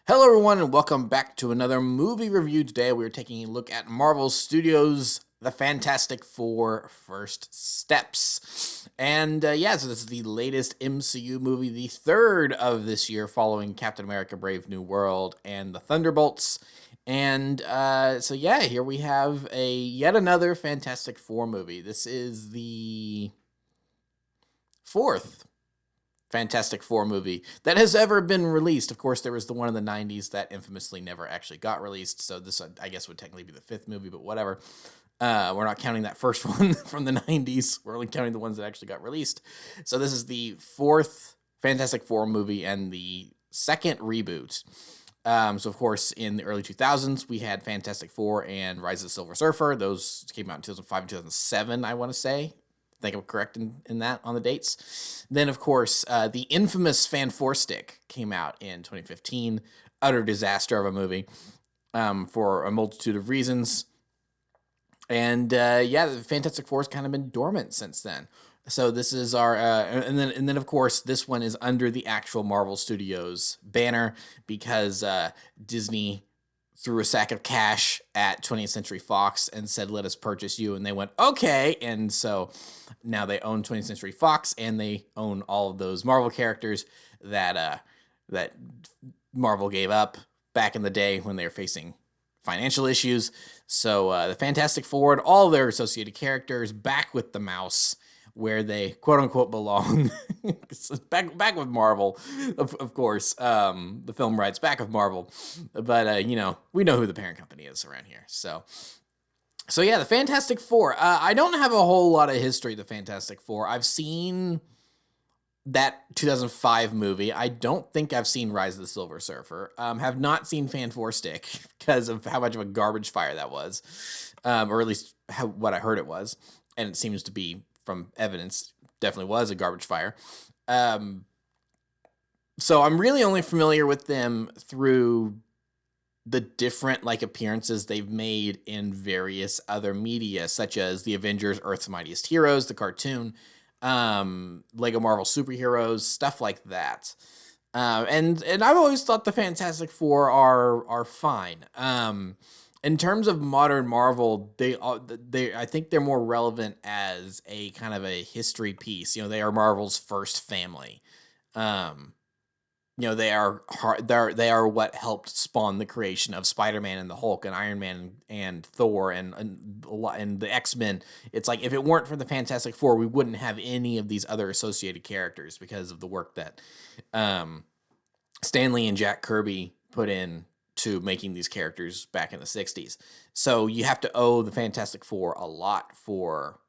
Hello, everyone, and welcome back to another movie review. Today, we're taking a look at Marvel Studios' The Fantastic Four First Steps. And so this is the latest MCU movie, the third of this year, following Captain America Brave New World and The Thunderbolts. And here we have yet another Fantastic Four movie. This is the fourth Fantastic Four movie that has ever been released. Of course, there was the one in the 90s that infamously never actually got released, so this, I guess, would technically be the fifth movie, but whatever. We're not counting that first one from the 90s. We're only counting the ones that actually got released. So this is the fourth Fantastic Four movie and the second reboot. So, of course, in the early 2000s, we had Fantastic Four and Rise of the Silver Surfer. Those came out in 2005 and 2007, I want to say. I think I'm correct in that on the dates. Then, of course, the infamous Fan Four Stick came out in 2015. Utter disaster of a movie for a multitude of reasons. And the Fantastic Four has kind of been dormant since then. So this is our and then of course this one is under the actual Marvel Studios banner because Disney threw a sack of cash at 20th Century Fox and said, "Let us purchase you." And they went, "Okay." And so now they own 20th Century Fox and they own all of those Marvel characters that Marvel gave up back in the day when they were facing financial issues. So the Fantastic Four and all their associated characters back with the mouse where they quote unquote belong. back with Marvel, of course. The film rights back with Marvel, but we know who the parent company is around here. So the Fantastic Four. I don't have a whole lot of history of the Fantastic Four. I've seen that 2005 movie. I don't think I've seen Rise of the Silver Surfer. Have not seen Fan Four Stick because of how much of a garbage fire that was, or at least what I heard it was, and it seems to be, from evidence, definitely was a garbage fire. So I'm really only familiar with them through the different appearances they've made in various other media, such as the Avengers, Earth's Mightiest Heroes, the cartoon, Lego Marvel Superheroes, stuff like that. And I've always thought the Fantastic Four are fine. In terms of modern Marvel, I think they're more relevant as a kind of a history piece. They are Marvel's first family. They are what helped spawn the creation of Spider-Man and the Hulk and Iron Man and Thor and the X-Men. It's like if it weren't for the Fantastic Four, we wouldn't have any of these other associated characters because of the work that Stan Lee and Jack Kirby put in to making these characters back in the 60s. So you have to owe the Fantastic Four a lot for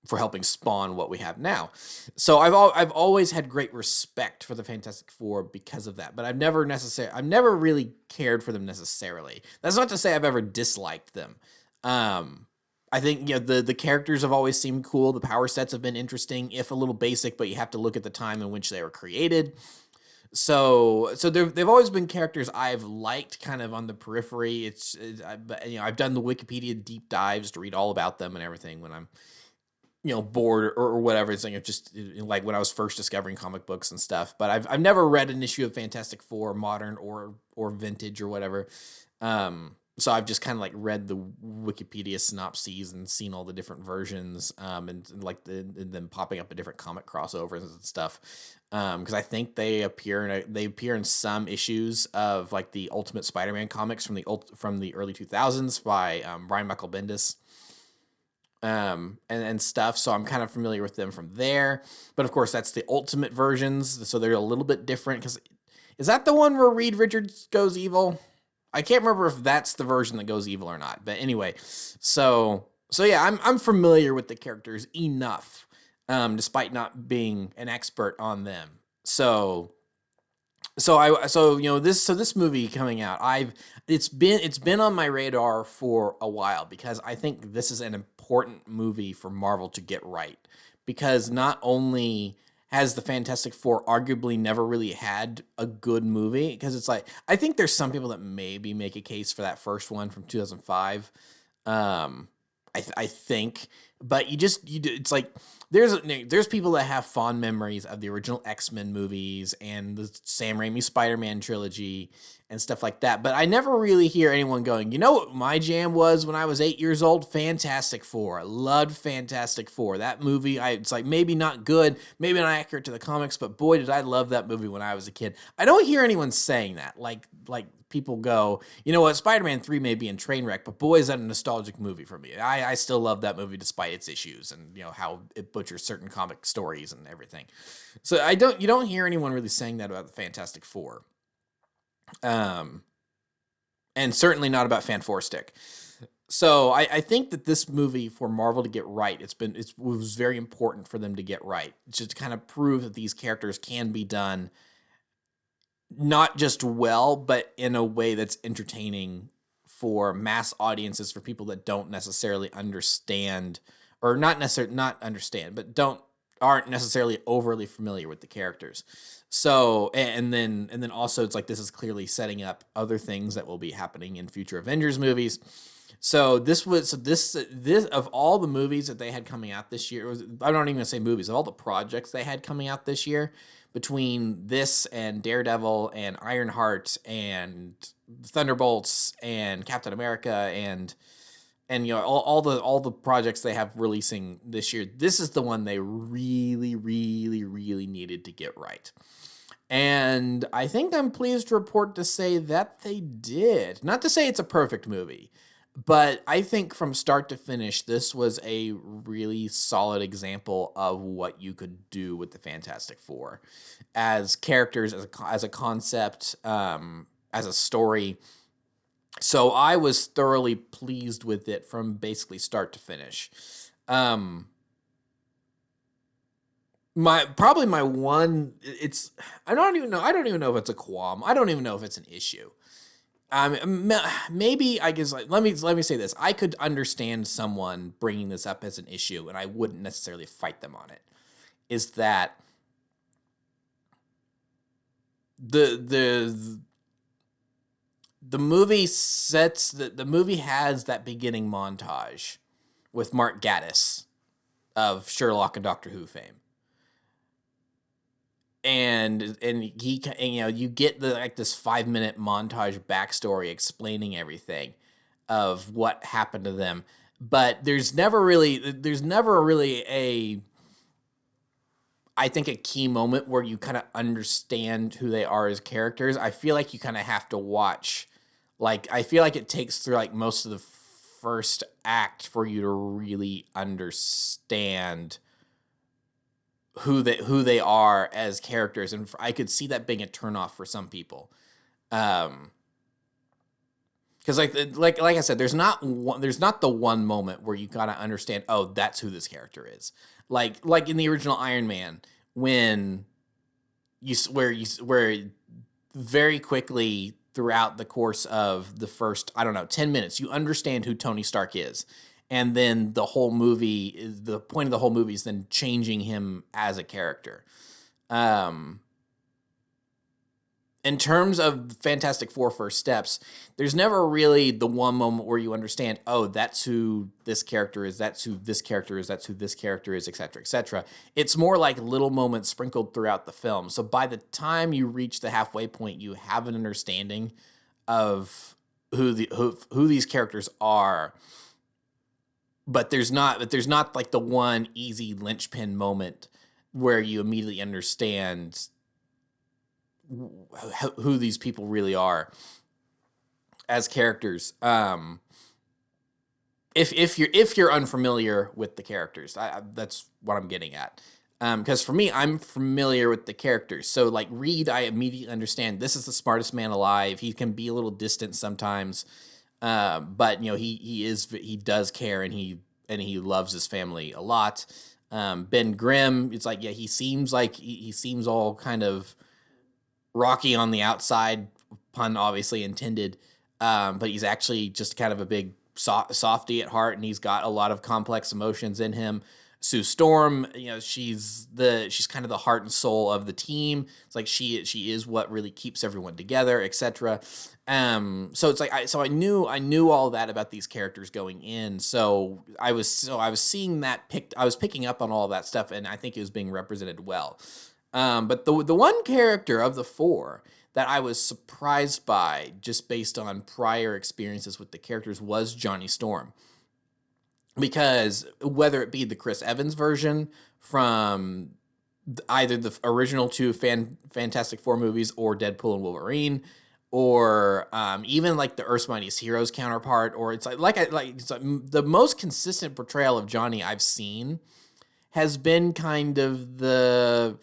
helping spawn what we have now. So I've always had great respect for the Fantastic Four because of that, but I've never really cared for them necessarily. That's not to say I've ever disliked them. I think the characters have always seemed cool. The power sets have been interesting, if a little basic, but you have to look at the time in which they were created. So they've always been characters I've liked kind of on the periphery. I've done the Wikipedia deep dives to read all about them and everything when I'm bored or whatever. It's just like when I was first discovering comic books and stuff. But I've never read an issue of Fantastic Four, modern or vintage or whatever. So I've just kind of read the Wikipedia synopses and seen all the different versions, and them popping up in different comic crossovers and stuff. Because I think they appear in some issues of the Ultimate Spider-Man comics from the early 2000s by Brian Michael Bendis. And stuff. So I'm kind of familiar with them from there. But of course, that's the Ultimate versions. So they're a little bit different. Because is that the one where Reed Richards goes evil? I can't remember if that's the version that goes evil or not. But anyway, so yeah, I'm familiar with the characters enough, despite not being an expert on them. So this movie coming out, it's been on my radar for a while because I think this is an important movie for Marvel to get right, because not only has the Fantastic Four arguably never really had a good movie, because I think there's some people that maybe make a case for that first one from 2005. I think, but it's like there's people that have fond memories of the original X-Men movies and the Sam Raimi Spider-Man trilogy and stuff like that. But I never really hear anyone going, you know what my jam was when I was 8 years old? Fantastic Four. I loved Fantastic Four. That movie, it's like maybe not good, maybe not accurate to the comics, but boy, did I love that movie when I was a kid. I don't hear anyone saying that. Like people go, you know what, Spider-Man 3 may be in train wreck, but boy, is that a nostalgic movie for me. I still love that movie despite its issues and, you know, how it butchers certain comic stories and everything. So you don't hear anyone really saying that about the Fantastic Four. And certainly not about Fan Four Stick. So I think that this movie, for Marvel to get right, it was very important for them to get right, just to kind of prove that these characters can be done not just well, but in a way that's entertaining for mass audiences, for people that don't necessarily understand, or not understand, but aren't necessarily overly familiar with the characters. So, and then also it's like, this is clearly setting up other things that will be happening in future Avengers movies. So this of all the movies that they had coming out this year, I'm not even gonna say movies, of all the projects they had coming out this year, between this and Daredevil and Ironheart and Thunderbolts and Captain America and you know all the projects they have releasing this year, this is the one they really, really, really needed to get right. And I think I'm pleased to report to say that they did. Not to say it's a perfect movie, but I think from start to finish, this was a really solid example of what you could do with the Fantastic Four as characters, as a concept, as a story. So I was thoroughly pleased with it from basically start to finish. My one, I don't even know if it's a qualm. I don't even know if it's an issue. Maybe, I guess, like, let me say this. I could understand someone bringing this up as an issue, and I wouldn't necessarily fight them on it. Is that the movie the movie has that beginning montage with Mark Gatiss of Sherlock and Doctor Who fame. And you know, you get this 5-minute montage backstory explaining everything of what happened to them, but there's never really I think a key moment where you kind of understand who they are as characters. I feel like you kind of have to watch, I feel like it takes through most of the first act for you to really understand who they are as characters, and I could see that being a turnoff for some people, because like I said, there's not the one moment where you gotta understand, oh, that's who this character is, like in the original Iron Man, when where very quickly throughout the course of the first 10 minutes you understand who Tony Stark is. And then the point of the whole movie is then changing him as a character. In terms of Fantastic Four First Steps, there's never really the one moment where you understand, oh, that's who this character is, that's who this character is, that's who this character is, etc., etc. It's more like little moments sprinkled throughout the film. So by the time you reach the halfway point, you have an understanding of who these characters are. But there's not like the one easy linchpin moment where you immediately understand who these people really are as characters. If you're unfamiliar with the characters, that's what I'm getting at. Because for me, I'm familiar with the characters. So like Reed, I immediately understand this is the smartest man alive. He can be a little distant sometimes. But you know, he does care, and he loves his family a lot. Ben Grimm, it's like, yeah, he seems all kind of rocky on the outside, pun obviously intended. But he's actually just kind of a big softy at heart, and he's got a lot of complex emotions in him. Sue Storm, she's kind of the heart and soul of the team. It's like she is what really keeps everyone together, etc. So it's like I knew all that about these characters going in. So I was seeing that I was picking up on all of that stuff, and I think it was being represented well. But the one character of the four that I was surprised by, just based on prior experiences with the characters, was Johnny Storm. Because whether it be the Chris Evans version from either the original two Fantastic Four movies or Deadpool and Wolverine, or even like the Earth's Mightiest Heroes counterpart, or it's it's like the most consistent portrayal of Johnny I've seen has been kind of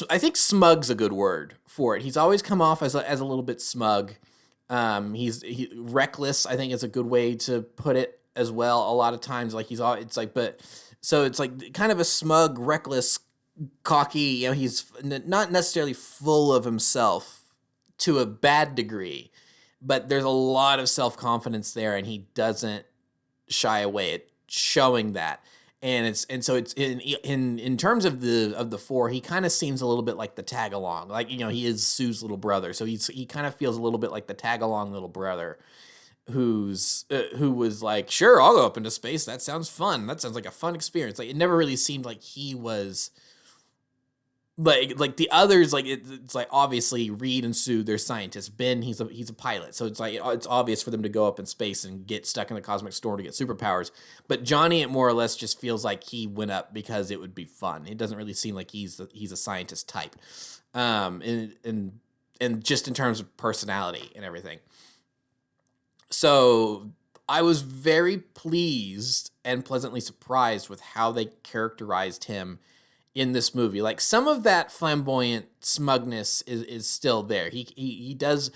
I think smug's a good word for it. He's always come off as a little bit smug. He's reckless, I think, is a good way to put it as well. A lot of times, like it's like kind of a smug, reckless, cocky. You know, he's not necessarily full of himself to a bad degree, but there's a lot of self-confidence there, and he doesn't shy away at showing that. And so it's in terms of the four, he kind of seems a little bit like the tag along, like, you know, he is Sue's little brother, so he kind of feels a little bit like the tag along little brother who was like, sure, I'll go up into space, that sounds fun, that sounds like a fun experience. Like, it never really seemed like he was like the others. Like, it's like, obviously Reed and Sue, they're scientists. Ben, he's a pilot, so it's like it's obvious for them to go up in space and get stuck in the cosmic storm to get superpowers. But Johnny, it more or less just feels like he went up because it would be fun. It doesn't really seem like he's a scientist type, and just in terms of personality and everything. So I was very pleased and pleasantly surprised with how they characterized him in this movie. Like, some of that flamboyant smugness is still there. He does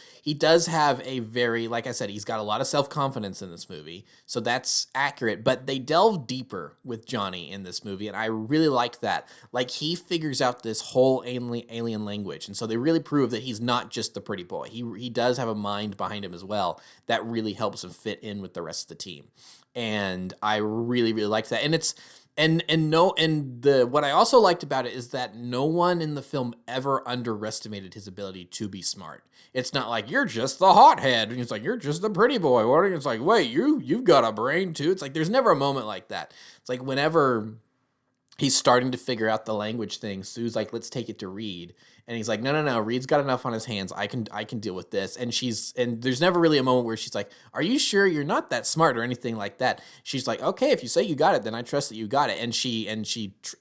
have a very, like I said, he's got a lot of self-confidence in this movie, so that's accurate. But they delve deeper with Johnny in this movie, and I really like that. Like, he figures out this whole alien language, and so they really prove that he's not just the pretty boy. He does have a mind behind him as well that really helps him fit in with the rest of the team, and I really, really liked that. And it's what I also liked about it is that no one in the film ever underestimated his ability to be smart. It's not like, you're just the hothead, and it's like, you're just the pretty boy. It's like, wait, you've got a brain too. It's like, there's never a moment like that. It's like, whenever he's starting to figure out the language thing, Sue's like, let's take it to Reed. And he's like, no, Reed's got enough on his hands. I can deal with this. And there's never really a moment where she's like, are you sure you're not that smart or anything like that? She's like, okay, if you say you got it, then I trust that you got it. And she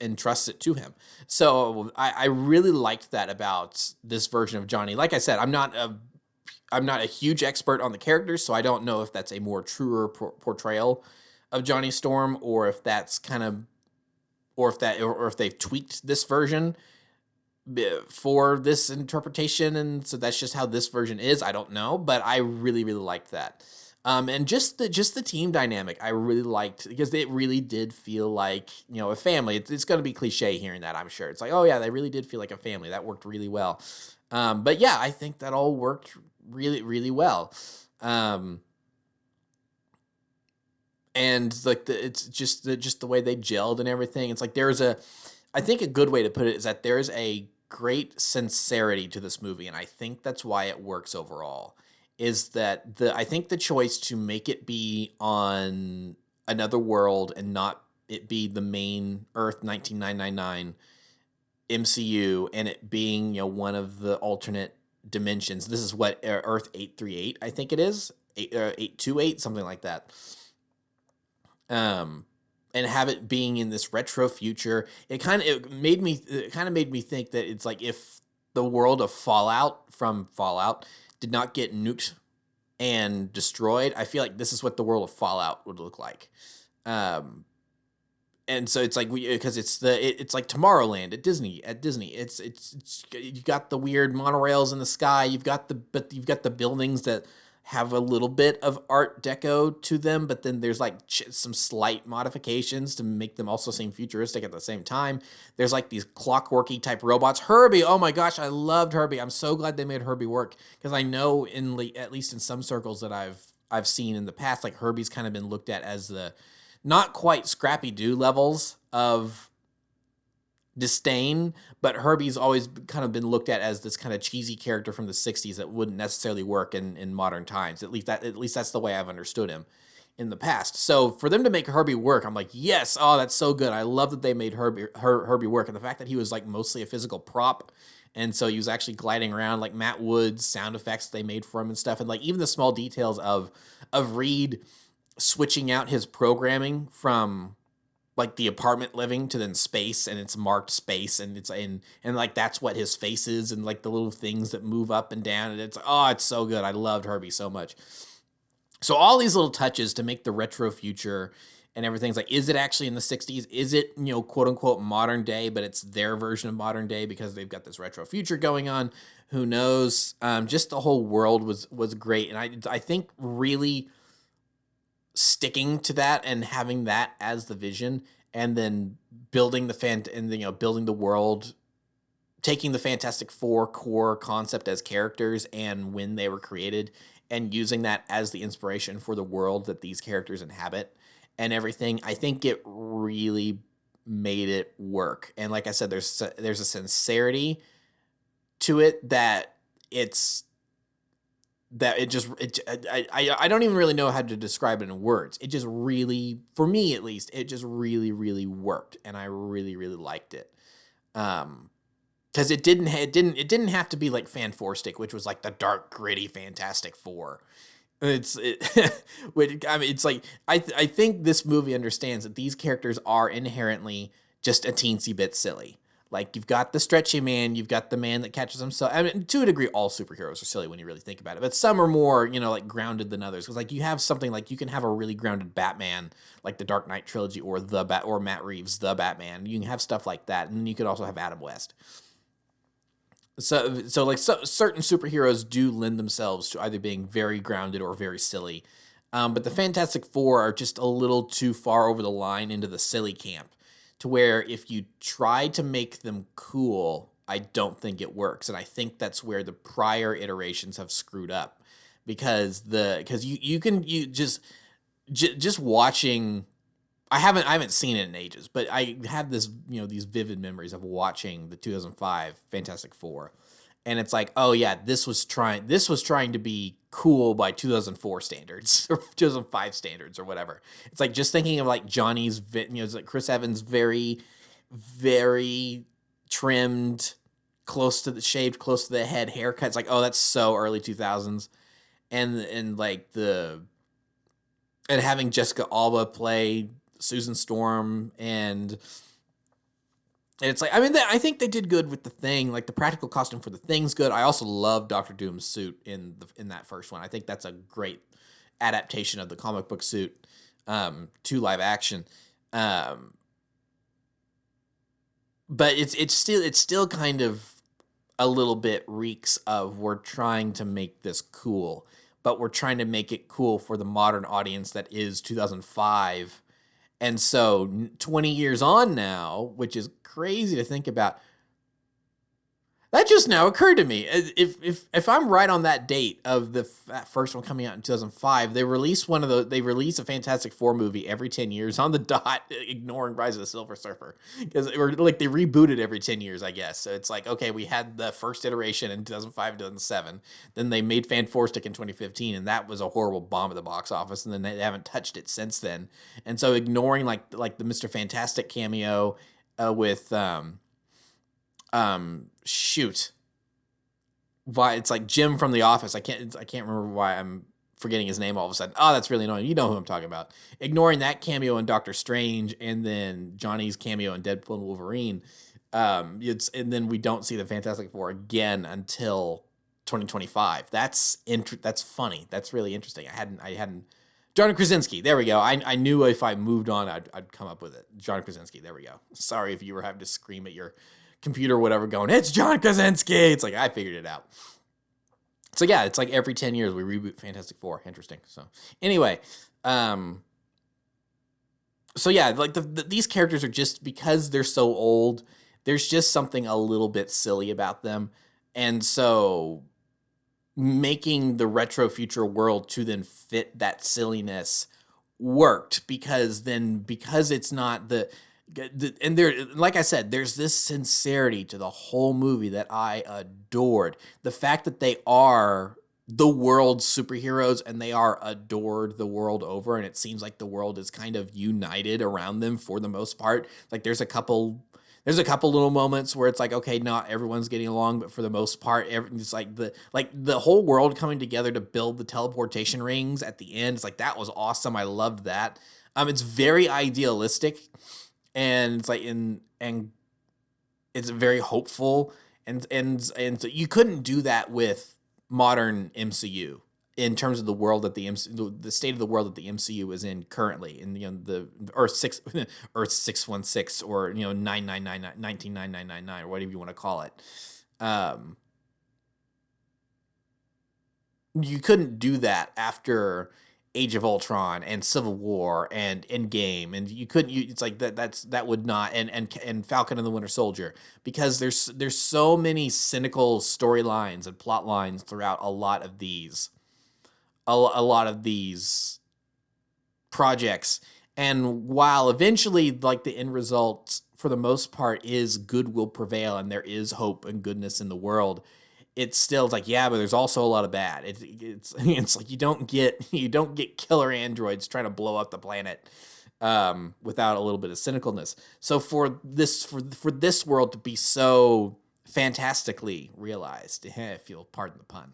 entrusts it to him. So I really liked that about this version of Johnny. Like I said, I'm not a huge expert on the characters, so I don't know if that's a more truer portrayal of Johnny Storm, or if that's kind of, or if they've tweaked this version for this interpretation, and so that's just how this version is. I don't know, but I really, really liked that. And just the team dynamic, I really liked, because it really did feel like, you know, a family. It's going to be cliche hearing that, I'm sure. It's like, oh yeah, they really did feel like a family. That worked really well. But yeah, I think that all worked really, really well. And like it's just the way they gelled and everything. It's like I think a good way to put it is that there's a great sincerity to this movie, and I think that's why it works overall. Is that I think the choice to make it be on another world and not it be the main Earth 19999 MCU, and it being, you know, one of the alternate dimensions. This is what Earth 838, I think it is, 828, something like that. And have it being in this retro future, it kind of made me think that it's like, if the world of Fallout did not get nuked and destroyed, I feel like this is what the world of Fallout would look like. And so it's like, because it's like Tomorrowland at Disney. It's you got the weird monorails in the sky. You've got the buildings that have a little bit of Art Deco to them, but then there's like some slight modifications to make them also seem futuristic at the same time. There's like these clockworky type robots. Herbie, oh my gosh, I loved Herbie. I'm so glad they made Herbie work, because I know at least in some circles that I've seen in the past, like Herbie's kind of been looked at as the not quite Scrappy-Doo levels of disdain, but Herbie's always kind of been looked at as this kind of cheesy character from the 60s that wouldn't necessarily work in modern times. At least that's the way I've understood him in the past. So for them to make Herbie work, I'm like, yes, oh, that's so good. I love that they made Herbie work, and the fact that he was like mostly a physical prop, and so he was actually gliding around, like Matt Wood's sound effects they made for him and stuff, and like even the small details of Reed switching out his programming from like the apartment living to then space, and it's marked space, and it's and like that's what his face is, and like the little things that move up and down, and it's so good. I loved Herbie so much. So all these little touches to make the retro future and everything's like, is it actually in the 60s? Is it, quote unquote modern day, but it's their version of modern day because they've got this retro future going on? Who knows? Just the whole world was great. And I think really sticking to that and having that as the vision, and then building building the world, taking the Fantastic Four core concept as characters and when they were created, and using that as the inspiration for the world that these characters inhabit and everything, I think it really made it work. And like I said, there's a sincerity to it that I don't even really know how to describe it in words. It just really, for me at least, it just really, really worked, and I really, really liked it. Because it didn't have to be like Fan Four Stick, which was like the dark, gritty Fantastic Four. It's like I think this movie understands that these characters are inherently just a teensy bit silly. Like, you've got the stretchy man, you've got the man that catches himself. I mean, to a degree, all superheroes are silly when you really think about it, but some are more, like grounded than others. Because like you have something like you can have a really grounded Batman, like the Dark Knight trilogy, or or Matt Reeves' The Batman. You can have stuff like that, and you could also have Adam West. So certain superheroes do lend themselves to either being very grounded or very silly. But the Fantastic Four are just a little too far over the line into the silly camp, to where if you try to make them cool, I don't think it works. And I think that's where the prior iterations have screwed up, because you just watching, I haven't seen it in ages, but I have this, these vivid memories of watching the 2005 Fantastic Four. And it's like, oh yeah, this was trying to be cool by 2004 standards or 2005 standards or whatever. It's like just thinking of like Johnny's, it's like Chris Evans, very, very trimmed, shaved close to the head haircut. It's like, oh, that's so early 2000s. And like and having Jessica Alba play Susan Storm, and it's like, I mean, I think they did good with the Thing. Like the practical costume for the Thing's good. I also love Doctor Doom's suit in that first one. I think that's a great adaptation of the comic book suit to live action. But it's still kind of a little bit reeks of, we're trying to make this cool, but we're trying to make it cool for the modern audience that is 2005. And so 20 years on now, which is crazy to think about, that just now occurred to me. If I'm right on that date of that first one coming out in 2005, they release a Fantastic Four movie every 10 years on the dot, ignoring Rise of the Silver Surfer, because they rebooted every 10 years, I guess. So it's like, okay, we had the first iteration in 2005, 2007, then they made Fan Four Stick in 2015, and that was a horrible bomb at the box office, and then they haven't touched it since then. And so ignoring like the Mr. Fantastic cameo with why it's like Jim from The Office. I can't remember why I'm forgetting his name all of a sudden. Oh, that's really annoying. You know who I'm talking about. Ignoring that cameo in Doctor Strange, and then Johnny's cameo in Deadpool and Wolverine. And then we don't see the Fantastic Four again until 2025. That's funny. That's really interesting. I hadn't. John Krasinski. There we go. I knew if I moved on, I'd come up with it. John Krasinski. There we go. Sorry if you were having to scream at your computer or whatever going, it's John Krasinski. It's like, I figured it out. So yeah, it's like every 10 years we reboot Fantastic Four. Interesting. So anyway, so yeah, like these characters are just, because they're so old, there's just something a little bit silly about them. And so making the retro future world to then fit that silliness worked because it's not and there, like I said, there's this sincerity to the whole movie that I adored. The fact that they are the world's superheroes and they are adored the world over, and it seems like the world is kind of united around them for the most part. Like there's a couple little moments where it's like, okay, not everyone's getting along, but for the most part, it's like the whole world coming together to build the teleportation rings at the end. It's like, that was awesome. I loved that. It's very idealistic, and it's like and it's very hopeful, and so you couldn't do that with modern MCU in terms of the world that the state of the world that the MCU is in currently, in the Earth 616, or 999 or whatever you want to call it. You couldn't do that after Age of Ultron and Civil War and Endgame, and you couldn't. It's like that would not, and Falcon and the Winter Soldier, because there's so many cynical storylines and plot lines throughout a lot of these projects. And while eventually, like, the end result for the most part is good will prevail and there is hope and goodness in the world, it's still like, yeah, but there's also a lot of bad. It's like you don't get killer androids trying to blow up the planet without a little bit of cynicalness. So for this world to be so fantastically realized, if you'll pardon the pun,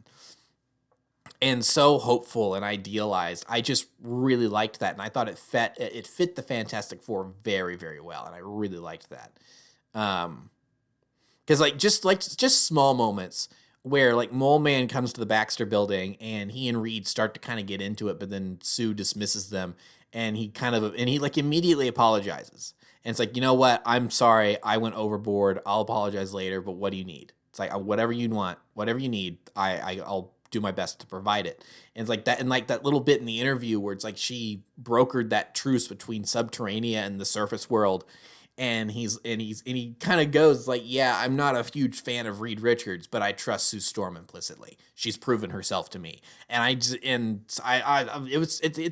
and so hopeful and idealized, I just really liked that, and I thought it fit the Fantastic Four very, very well, and I really liked that. Because just small moments where, like, Mole Man comes to the Baxter Building and he and Reed start to kind of get into it, but then Sue dismisses them, and he like immediately apologizes. And it's like, you know what? I'm sorry. I went overboard. I'll apologize later, but what do you need? It's like, whatever you want, whatever you need, I'll do my best to provide it. And it's like that, and like that little bit in the interview where it's like she brokered that truce between Subterranea and the surface world. And he kind of goes like, yeah, I'm not a huge fan of Reed Richards, but I trust Sue Storm implicitly. She's proven herself to me. And it's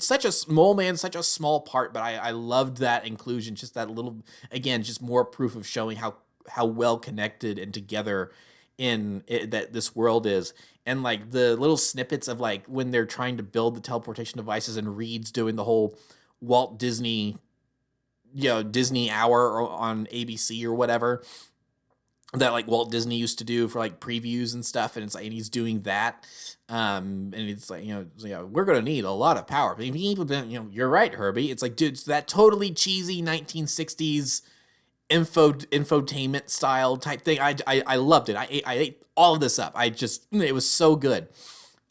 such a small man, such a small part, but I loved that inclusion. Just that little, again, just more proof of showing how well connected and together that this world is. And like the little snippets of like when they're trying to build the teleportation devices and Reed's doing the whole Walt Disney Disney Hour on ABC or whatever that like Walt Disney used to do for like previews and stuff, and it's like, and he's doing that, and it's like, we're gonna need a lot of power. You're right, Herbie. It's like, dude, it's that totally cheesy 1960s infotainment style type thing. I loved it. I ate all of this up. It was so good.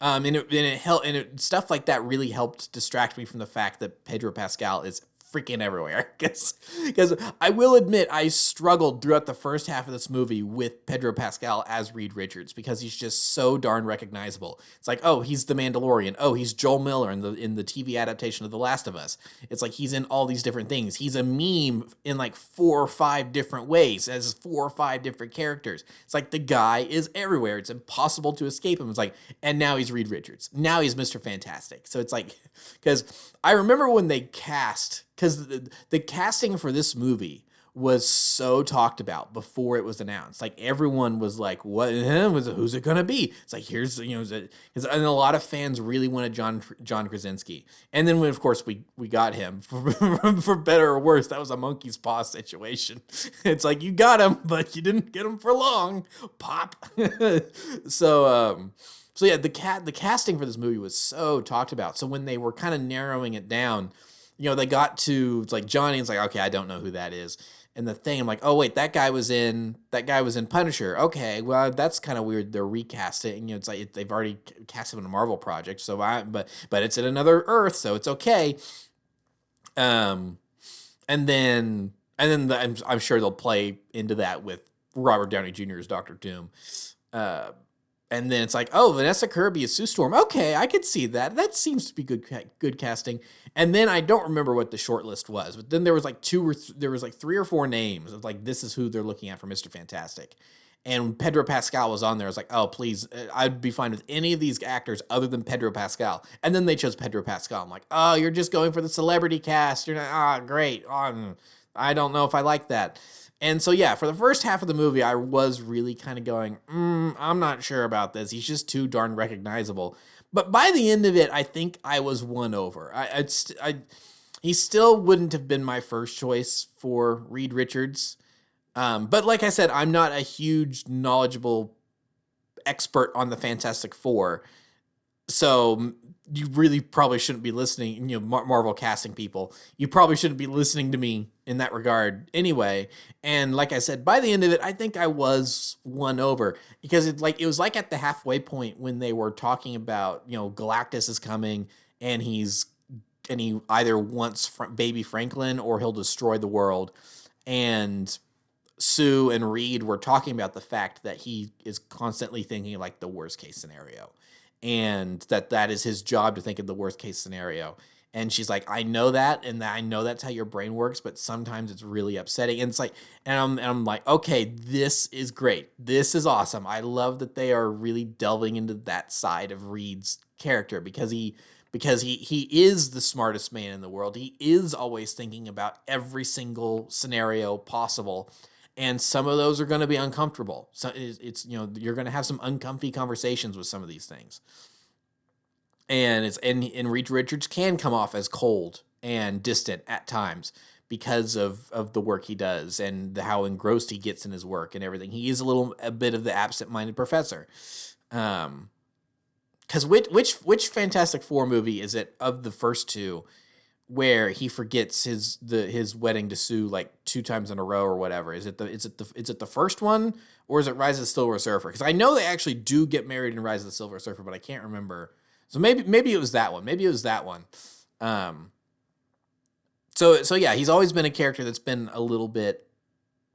And it helped, and stuff like that really helped distract me from the fact that Pedro Pascal is freaking everywhere. Because I will admit, I struggled throughout the first half of this movie with Pedro Pascal as Reed Richards, because he's just so darn recognizable. It's like, oh, he's the Mandalorian. Oh, he's Joel Miller in the TV adaptation of The Last of Us. It's like he's in all these different things. He's a meme in like 4 or 5 different ways, as 4 or 5 different characters. It's like the guy is everywhere. It's impossible to escape him. It's like, and now he's Reed Richards. Now he's Mr. Fantastic. So it's like, because I remember when they cast, because the casting for this movie was so talked about before it was announced. Like, everyone was like, "What? Who's it gonna be?" It's like, here's and a lot of fans really wanted John Krasinski. And then when, of course, we got him for better or worse, that was a monkey's paw situation. It's like, you got him, but you didn't get him for long. Pop. So yeah, the casting for this movie was so talked about. So when they were kind of narrowing it down, they got to, it's like Johnny, it's like, okay, I don't know who that is. And the Thing, I'm like, oh wait, that guy was in Punisher. Okay, well, that's kind of weird. They're recasting. It's like they've already cast him in a Marvel project. So but it's in another Earth, so it's okay. And then I'm sure they'll play into that with Robert Downey Jr. as Dr. Doom. And then it's like, oh, Vanessa Kirby is Sue Storm. Okay, I could see that. That seems to be good casting. And then I don't remember what the short list was, but then there was like 3 or 4 names of like, this is who they're looking at for Mr. Fantastic. And Pedro Pascal was on there. I was like, oh, please, I'd be fine with any of these actors other than Pedro Pascal. And then they chose Pedro Pascal. I'm like, oh, you're just going for the celebrity cast. You're not, great. I don't know if I like that. And so, yeah, for the first half of the movie, I was really kind of going, I'm not sure about this. He's just too darn recognizable. But by the end of it, I think I was won over. He still wouldn't have been my first choice for Reed Richards. But like I said, I'm not a huge knowledgeable expert on the Fantastic Four. So you really probably shouldn't be listening, Marvel casting people. You probably shouldn't be listening to me in that regard anyway. And like I said, by the end of it, I think I was won over because it was like at the halfway point when they were talking about, Galactus is coming and he either wants baby Franklin or he'll destroy the world. And Sue and Reed were talking about the fact that he is constantly thinking like the worst case scenario, and that is his job to think of the worst case scenario. And she's like, I know that, and I know that's how your brain works, but sometimes it's really upsetting. And it's like, and I'm like, okay, this is great. This is awesome. I love that they are really delving into that side of Reed's character because he is the smartest man in the world. He is always thinking about every single scenario possible. And some of those are going to be uncomfortable. So it's you're going to have some uncomfy conversations with some of these things. And Reed Richards can come off as cold and distant at times because of the work he does and how engrossed he gets in his work and everything. He is a bit of the absent-minded professor. Because which Fantastic Four movie is it of the first two where he forgets his wedding to Sue like 2 times in a row or whatever? Is it the first one, or is it Rise of the Silver Surfer? Because I know they actually do get married in Rise of the Silver Surfer, but I can't remember. So maybe it was that one. Maybe it was that one. So yeah, he's always been a character that's been a little bit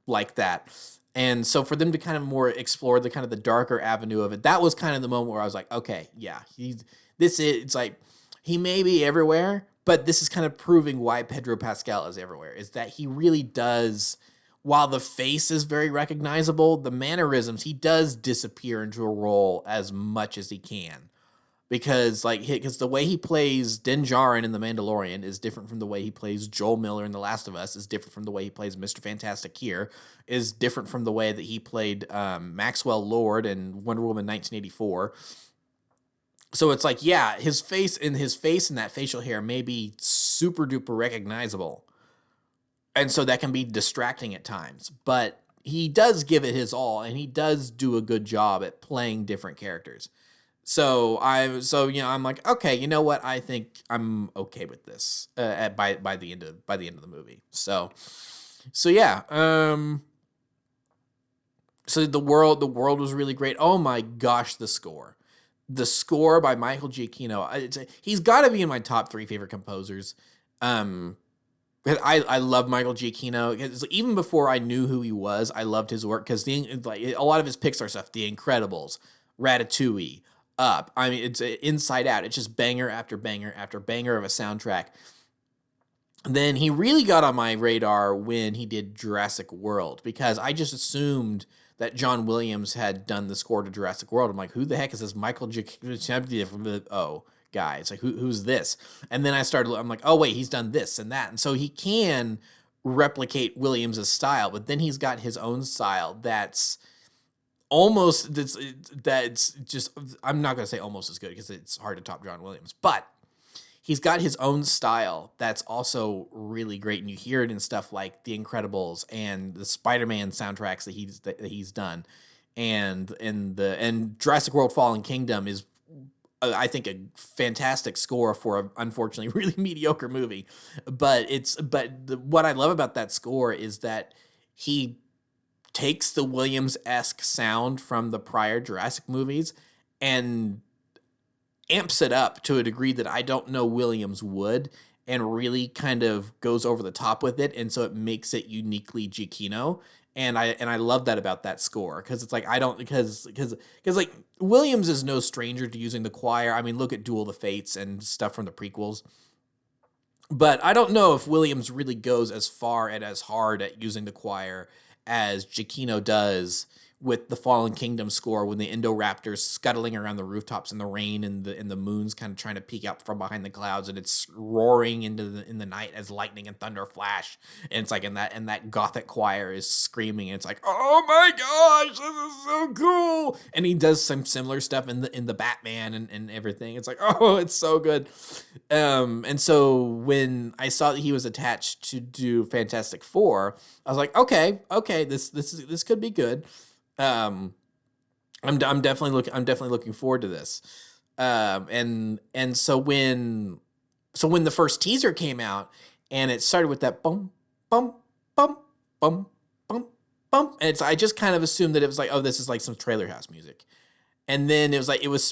like that. And so for them to kind of more explore the kind of the darker avenue of it, that was kind of the moment where I was like, okay, yeah, it's like he may be everywhere, but this is kind of proving why Pedro Pascal is everywhere, is that he really does, while the face is very recognizable, the mannerisms, he does disappear into a role as much as he can. Because the way he plays Din Djarin in The Mandalorian is different from the way he plays Joel Miller in The Last of Us, is different from the way he plays Mr. Fantastic here, is different from the way that he played Maxwell Lord in Wonder Woman 1984. So it's like, yeah, his face and that facial hair may be super duper recognizable. And so that can be distracting at times. But he does give it his all, and he does do a good job at playing different characters. So I'm like, okay, you know what? I think I'm okay with this by the end of the movie. So yeah. So the world was really great. Oh my gosh, the score by Michael Giacchino. He's got to be in my top 3 favorite composers. I love Michael Giacchino. Even before I knew who he was, I loved his work because a lot of his Pixar stuff, The Incredibles, Ratatouille, Up. I mean, it's Inside Out. It's just banger after banger after banger of a soundtrack. Then he really got on my radar when he did Jurassic World, because I just assumed that John Williams had done the score to Jurassic World. I'm like, who the heck is this Michael Giacchino? Oh, guy. It's like, who's this? And then I'm like, oh wait, he's done this and that. And so he can replicate Williams' style, but then he's got his own style that's just, I'm not going to say almost as good because it's hard to top John Williams, but he's got his own style that's also really great. And you hear it in stuff like The Incredibles and the Spider-Man soundtracks that he's done. And Jurassic World Fallen Kingdom is, I think, a fantastic score for a unfortunately really mediocre movie. But what I love about that score is that he takes the Williams-esque sound from the prior Jurassic movies and amps it up to a degree that I don't know Williams would, and really kind of goes over the top with it, and so it makes it uniquely Giacchino. And I love that about that score, because it's like, because like Williams is no stranger to using the choir. I mean, look at Duel of the Fates and stuff from the prequels. But I don't know if Williams really goes as far and as hard at using the choir as Giacchino does with the Fallen Kingdom score when the Indoraptors scuttling around the rooftops in the rain and the moon's kind of trying to peek out from behind the clouds, and it's roaring in the night as lightning and thunder flash, and it's like and that gothic choir is screaming, and it's like, oh my gosh, this is so cool. And he does some similar stuff in the Batman and everything. It's like, oh, it's so good. And so when I saw that he was attached to do Fantastic Four, I was like, okay, this could be good. I'm definitely looking forward to this. And so when the first teaser came out and it started with that bum bum bum bum bum bum, and I just kind of assumed that it was like, oh, this is like some Trailer House music. And then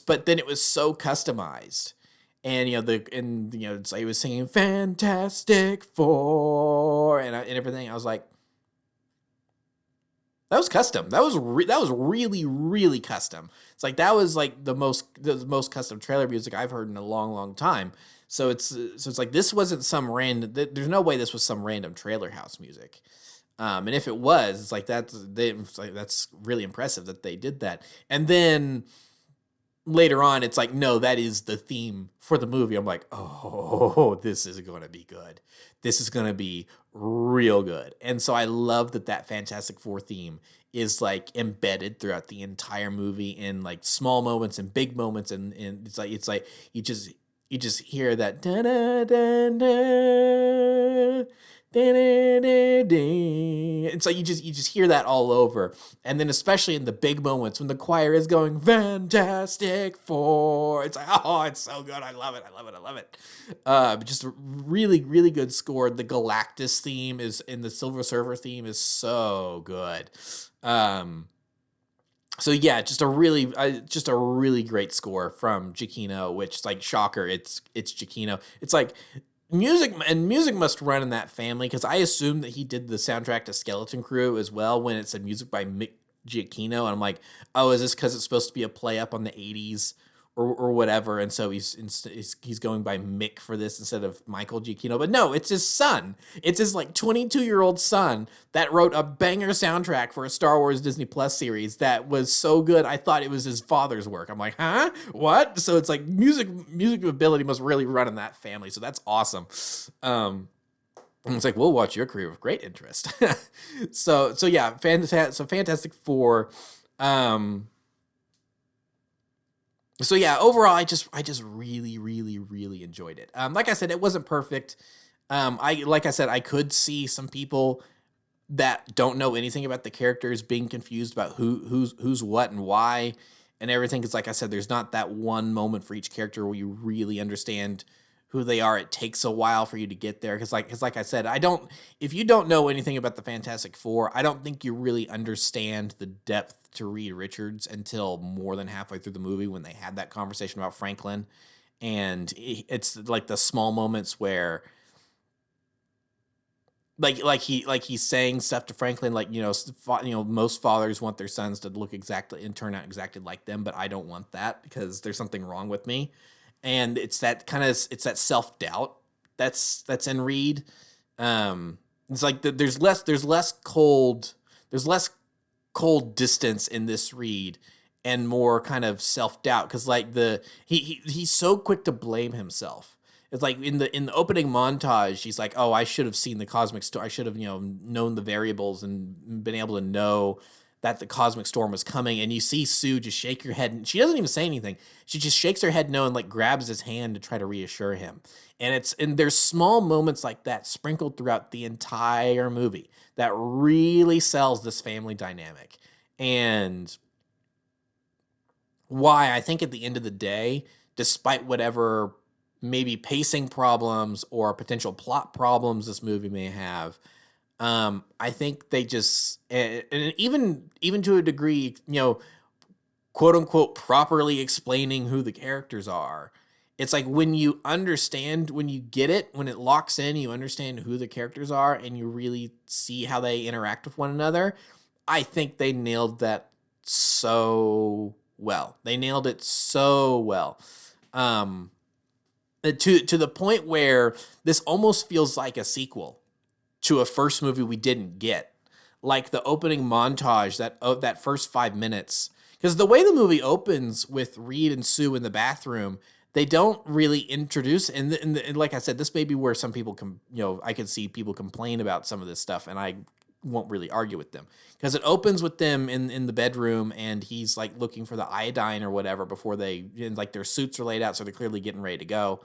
but then it was so customized. And it's like he was singing Fantastic Four and everything. I was like, that was custom. That was really, really custom. It's like that was like the most custom trailer music I've heard in a long, long time. So it's like this wasn't some random. There's no way this was some random Trailer House music. And if it was, it's like that's really impressive that they did that. And then later on, it's like, no, that is the theme for the movie. I'm like, oh, this is going to be good. This is going to be real good. And so I love that Fantastic Four theme is like embedded throughout the entire movie in like small moments and big moments. And it's like you just hear that da da da da. It's like you just hear that all over, and then especially in the big moments when the choir is going Fantastic Four, it's like, oh, it's so good. I love it. Just a really, really good score. The Galactus theme is in the Silver Surfer theme is so good. So yeah, just a really great score from Giacchino, which, like, shocker, it's Giacchino. It's like music must run in that family, because I assumed that he did the soundtrack to Skeleton Crew as well when it said music by Mick Giacchino, and I'm like, oh, is this because it's supposed to be a play up on the 80s or whatever, and so he's going by Mick for this instead of Michael Giacchino? But no, it's his son. It's his like 22-year-old son that wrote a banger soundtrack for a Star Wars Disney Plus series that was so good I thought it was his father's work. I'm like, huh? What? So it's like music ability must really run in that family. So that's awesome. And it's like, we'll watch your career with great interest. So yeah, Fantastic Four. So yeah, overall, I just really, really, really enjoyed it. Like I said, it wasn't perfect. I could see some people that don't know anything about the characters being confused about who's what and why and everything. Because like I said, there's not that one moment for each character where you really understand who they are. It takes a while for you to get there. Because like I said, if you don't know anything about the Fantastic Four, I don't think you really understand the depth to Reed Richards until more than halfway through the movie when they had that conversation about Franklin. And it's like the small moments where like he's saying stuff to Franklin, like, most fathers want their sons to look exactly and turn out exactly like them, but I don't want that because there's something wrong with me. And it's that self-doubt that's in Reed. It's like there's less cold distance in this Reed and more kind of self-doubt, because like he's so quick to blame himself. It's like in the opening montage, he's like, oh, I should have seen the cosmic storm. I should have known the variables and been able to know that the cosmic storm was coming. And you see Sue just shake her head, and she doesn't even say anything. She just shakes her head no and like grabs his hand to try to reassure him. And there's small moments like that sprinkled throughout the entire movie that really sells this family dynamic. And why I think at the end of the day, despite whatever maybe pacing problems or potential plot problems this movie may have, I think they just, and even to a degree, quote unquote, properly explaining who the characters are. It's like when you get it, when it locks in, you understand who the characters are and you really see how they interact with one another. I think they nailed that so well. They nailed it so well. To the point where this almost feels like a sequel to a first movie we didn't get. like the opening montage, that first 5 minutes, because the way the movie opens with Reed and Sue in the bathroom, they don't really introduce, and like I said, this may be where some people can, I can see people complain about some of this stuff, and I won't really argue with them, because it opens with them in the bedroom, and he's like looking for the iodine or whatever before like their suits are laid out, so they're clearly getting ready to go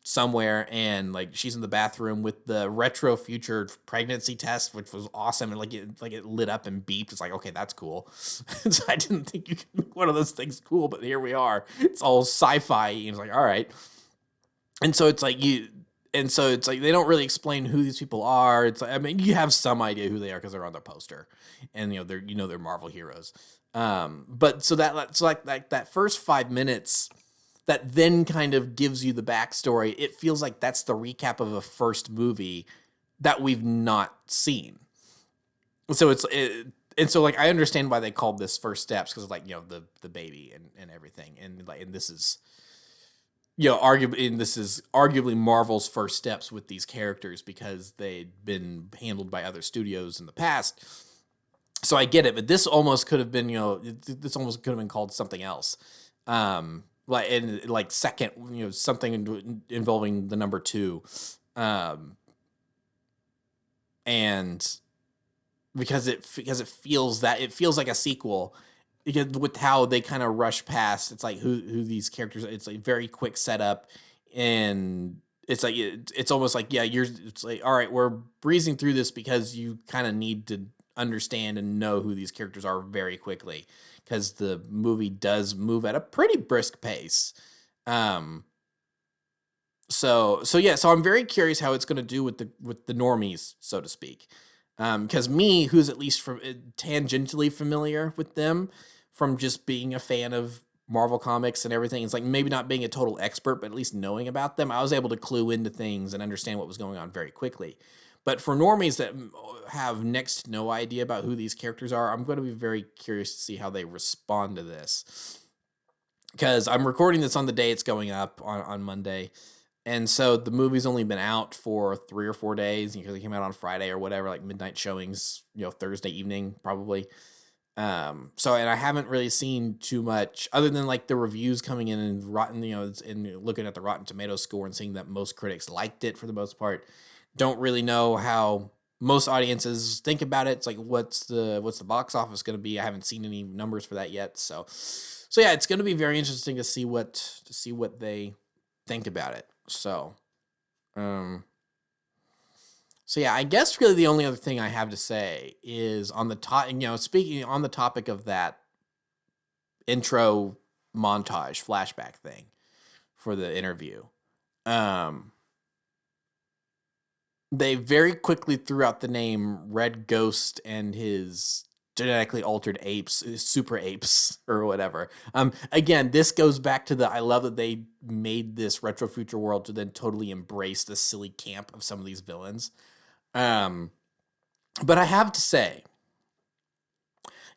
somewhere, and like she's in the bathroom with the retro future pregnancy test, which was awesome, and it lit up and beeped. It's like, okay, that's cool. So I didn't think you could make one of those things cool, but here we are. It's all sci-fi, and it's like, all right. And so it's like they don't really explain who these people are. It's like, I mean, you have some idea who they are because they're on the poster, and they're Marvel heroes. But so that first 5 minutes that then kind of gives you the backstory, it feels like that's the recap of a first movie that we've not seen. So and so like I understand why they called this First Steps, because like the baby and everything, and this is arguably Marvel's first steps with these characters, because they'd been handled by other studios in the past. So I get it, but this almost could have been called something else. Second, something involving the number 2. And because it feels like a sequel, because with how they kind of rush past, it's like who these characters, it's like very quick setup, and it's like it's almost like, it's like, all right, we're breezing through this because you kind of need to understand and know who these characters are very quickly, because the movie does move at a pretty brisk pace. So I'm very curious how it's going to do with the normies, so to speak. Because me, who's at least tangentially familiar with them from just being a fan of Marvel comics and everything, it's like maybe not being a total expert, but at least knowing about them, I was able to clue into things and understand what was going on very quickly. But for normies that have next to no idea about who these characters are, I'm going to be very curious to see how they respond to this. Because I'm recording this on the day it's going up on Monday. And so the movie's only been out for 3 or 4 days, because it came out on Friday or whatever, like midnight showings, Thursday evening, probably. And I haven't really seen too much other than like the reviews coming in and Rotten, and looking at the Rotten Tomatoes score and seeing that most critics liked it for the most part. Don't really know how most audiences think about it. It's like, what's the box office going to be? I haven't seen any numbers for that yet. So yeah, it's going to be very interesting to see what they think about it. So yeah, I guess really the only other thing I have to say is on the speaking on the topic of that intro montage flashback thing for the interview. They very quickly threw out the name Red Ghost and his genetically altered apes, super apes, or whatever. Again, this goes back to I love that they made this retro future world to then totally embrace the silly camp of some of these villains. But I have to say,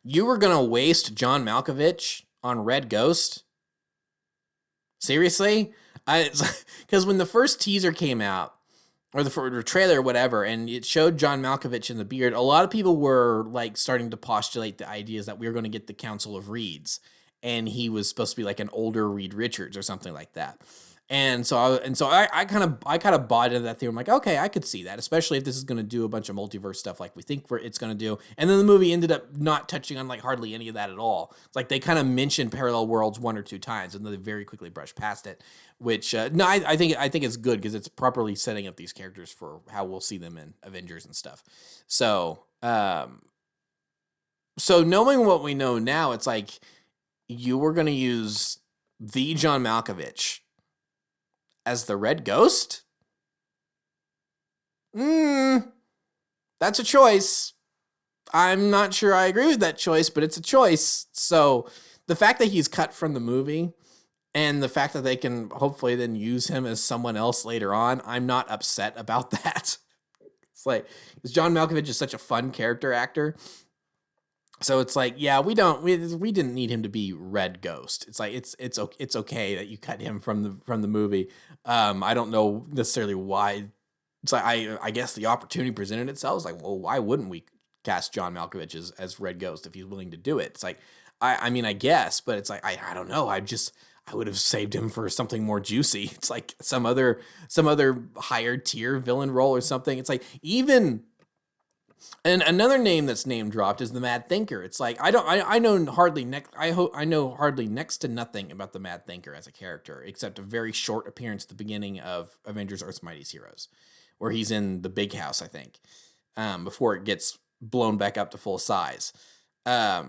you were going to waste John Malkovich on Red Ghost? Seriously? Because when the first teaser came out, or the trailer or whatever, and it showed John Malkovich in the beard, a lot of people were like starting to postulate the ideas that we were going to get the Council of Reeds, and he was supposed to be like an older Reed Richards or something like that. And so I kind of bought into that theory. I'm like, okay, I could see that, especially if this is going to do a bunch of multiverse stuff like we think it's going to do. And then the movie ended up not touching on like hardly any of that at all. It's like they kind of mentioned parallel worlds 1 or 2 times, and then they very quickly brushed past it. Which I think it's good, because it's properly setting up these characters for how we'll see them in Avengers and stuff. So knowing what we know now, it's like you were going to use the John Malkovich as the Red Ghost? That's a choice. I'm not sure I agree with that choice, but it's a choice. So the fact that he's cut from the movie, and the fact that they can hopefully then use him as someone else later on, I'm not upset about that. It's like, because John Malkovich is such a fun character actor. So it's like, yeah, we didn't need him to be Red Ghost. It's like it's okay that you cut him from the movie. I don't know necessarily why. It's like I guess the opportunity presented itself. It's like, well, why wouldn't we cast John Malkovich as Red Ghost if he's willing to do it. It's like, I mean, I guess, but it's like, I don't know. I would have saved him for something more juicy. It's like some other higher tier villain role or something. It's like, even, and another name that's name dropped is the Mad Thinker. It's like, I know hardly next to nothing about the Mad Thinker as a character, except a very short appearance at the beginning of Avengers: Earth's Mightiest Heroes, where he's in the big house, I think, before it gets blown back up to full size. But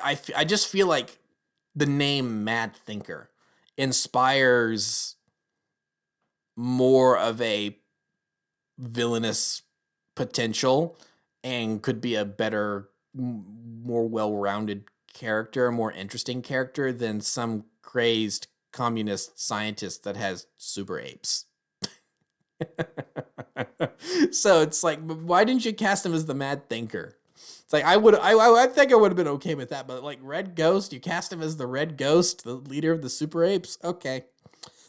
I just feel like the name Mad Thinker inspires more of a villainous potential and could be a better, more well-rounded character, more interesting character than some crazed communist scientist that has super apes. So it's like, why didn't you cast him as the Mad Thinker? It's like, I think I would have been okay with that, but like Red Ghost, you cast him as the Red Ghost, the leader of the super apes. Okay,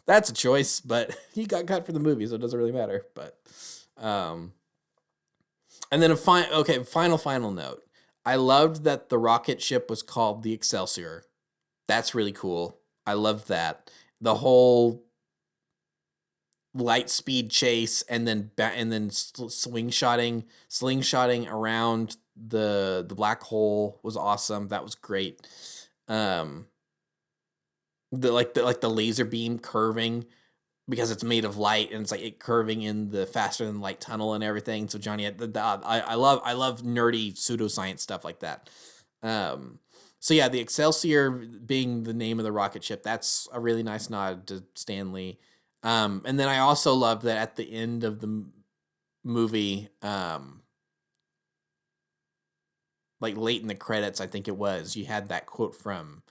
that's a choice, but he got cut for the movie, so it doesn't really matter. But, and then final note. I loved that the rocket ship was called the Excelsior. That's really cool. I loved that. The whole light speed chase and then slingshotting around the black hole was awesome. That was great. The laser beam curving because it's made of light and it's like it curving in the faster than light tunnel and everything. So Johnny had I love nerdy pseudoscience stuff like that. So yeah, the Excelsior being the name of the rocket ship, that's a really nice nod to Stan Lee. And then I also loved that at the end of the movie, like late in the credits, I think it was, you had that quote from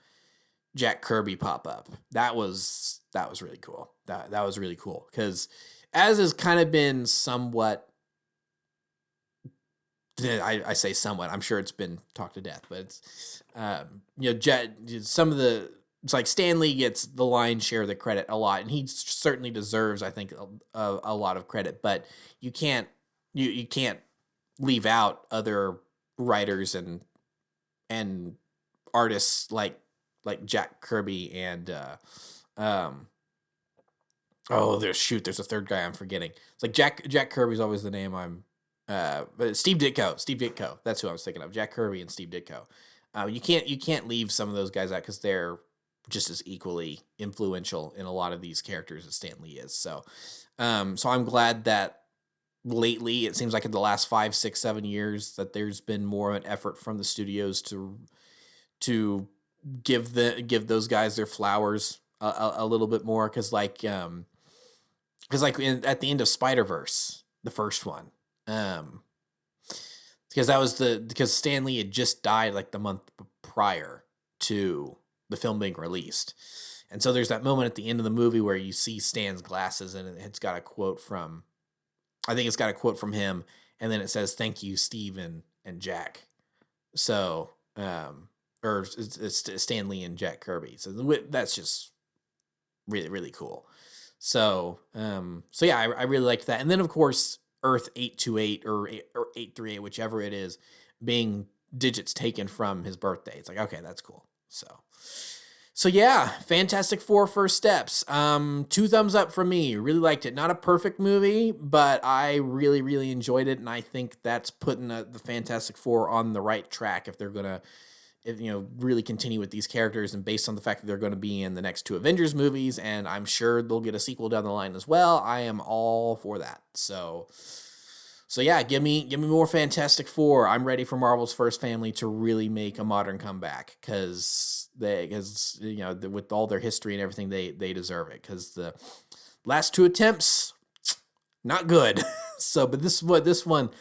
Jack Kirby pop up. That was really cool. That was really cool because, as has kind of been somewhat, I say somewhat, I'm sure it's been talked to death, but it's it's like Stan Lee gets the lion's share of the credit a lot, and he certainly deserves, I think, a lot of credit. But you can't leave out other writers and artists like Jack Kirby and there's a third guy I'm forgetting. It's like Jack Kirby's always the name I'm but Steve Ditko, that's who I was thinking of. Jack Kirby and Steve Ditko. You can't leave some of those guys out because they're just as equally influential in a lot of these characters as Stan Lee is. So I'm glad that lately, it seems like in the last 5, 6, 7 years, that there's been more of an effort from the studios to give those guys their flowers a little bit more. Cause at the end of Spider-Verse, the first one, because Stan Lee had just died like the month prior to the film being released. And so there's that moment at the end of the movie where you see Stan's glasses and it's got a quote from him. And then it says, "Thank you, Steve and Jack." So, or it's Stan Lee and Jack Kirby. So that's just really, really cool. So yeah, I really liked that. And then of course, Earth 828 or 838, whichever it is, being digits taken from his birthday. It's like, okay, that's cool. So yeah, Fantastic Four First Steps. 2 thumbs up from me. Really liked it. Not a perfect movie, but I really, really enjoyed it, and I think that's putting the Fantastic Four on the right track if they're gonna, really continue with these characters, and based on the fact that they're going to be in the next 2 Avengers movies, and I'm sure they'll get a sequel down the line as well. I am all for that. So yeah, give me more Fantastic Four. I'm ready for Marvel's first family to really make a modern comeback because with all their history and everything, they deserve it. Because the last 2 attempts, not good. So, but this one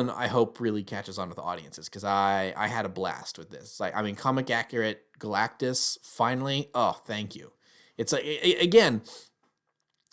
I hope really catches on with the audiences because I had a blast with this. Like, I mean, comic accurate Galactus finally. Oh, thank you. It's like again.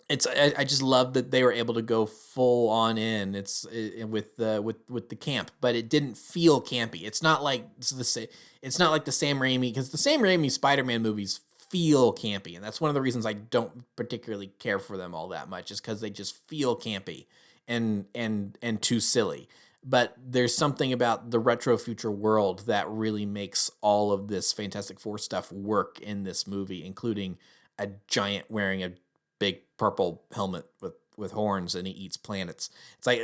I just love that they were able to go full on in. With the camp, but it didn't feel campy. It's not like It's not like the Sam Raimi, because the Sam Raimi Spider-Man movies feel campy, and that's one of the reasons I don't particularly care for them all that much, is because they just feel campy. and too silly. But there's something about the retro future world that really makes all of this Fantastic Four stuff work in this movie, including a giant wearing a big purple helmet with horns, and he eats planets. It's like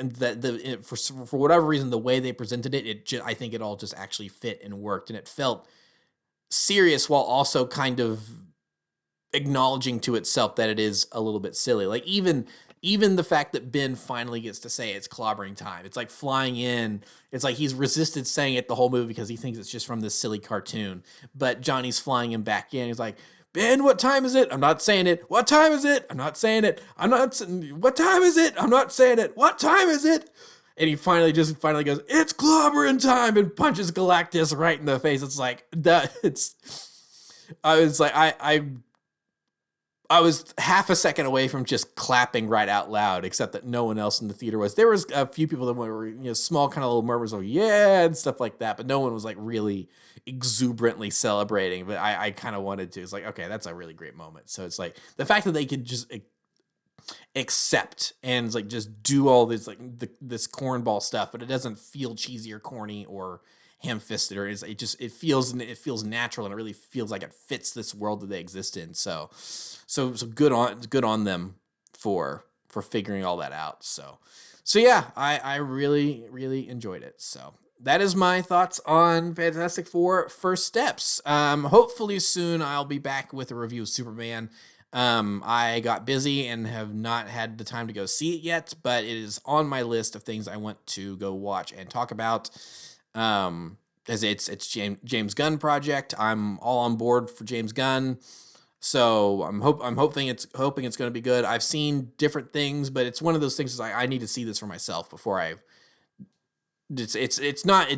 for whatever reason, the way they presented it, I think it all just actually fit and worked, and it felt serious while also kind of acknowledging to itself that it is a little bit silly. Like even the fact that Ben finally gets to say it's clobbering time. It's like flying in. It's like he's resisted saying it the whole movie because he thinks it's just from this silly cartoon. But Johnny's flying him back in. He's like, Ben, what time is it? I'm not saying it. What time is it? I'm not saying it. What time is it? I'm not saying it. What time is it? And he finally goes, it's clobbering time, and punches Galactus right in the face. It's like that. I was like, I was half a second away from just clapping right out loud, except that no one else in the theater was. There was a few people that were, small kind of little murmurs of yeah and stuff like that, but no one was like really exuberantly celebrating. But I kind of wanted to. It's like, okay, that's a really great moment. So it's like the fact that they could just accept and like just do all this like this cornball stuff, but it doesn't feel cheesy or corny or ham-fisted, or it feels natural, and it really feels like it fits this world that they exist in. So good on them for figuring all that out. So yeah, I really, really enjoyed it. So that is my thoughts on Fantastic Four First Steps. Hopefully soon I'll be back with a review of Superman. I got busy and have not had the time to go see it yet, but it is on my list of things I want to go watch and talk about. As it's James Gunn project. I'm all on board for James Gunn. So I'm hoping it's going to be good. I've seen different things, but it's one of those things I need to see this for myself before it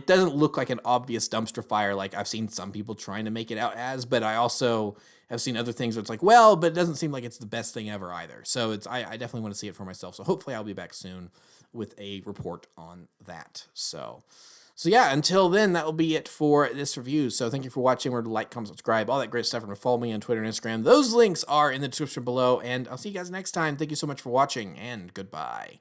doesn't look like an obvious dumpster fire like I've seen some people trying to make it out as, but I also have seen other things where it's like, well, but it doesn't seem like it's the best thing ever either. So I definitely want to see it for myself. So hopefully I'll be back soon with a report on that. So yeah, until then, that will be it for this review. So thank you for watching. Remember to like, comment, subscribe, all that great stuff, and follow me on Twitter and Instagram. Those links are in the description below, and I'll see you guys next time. Thank you so much for watching, and goodbye.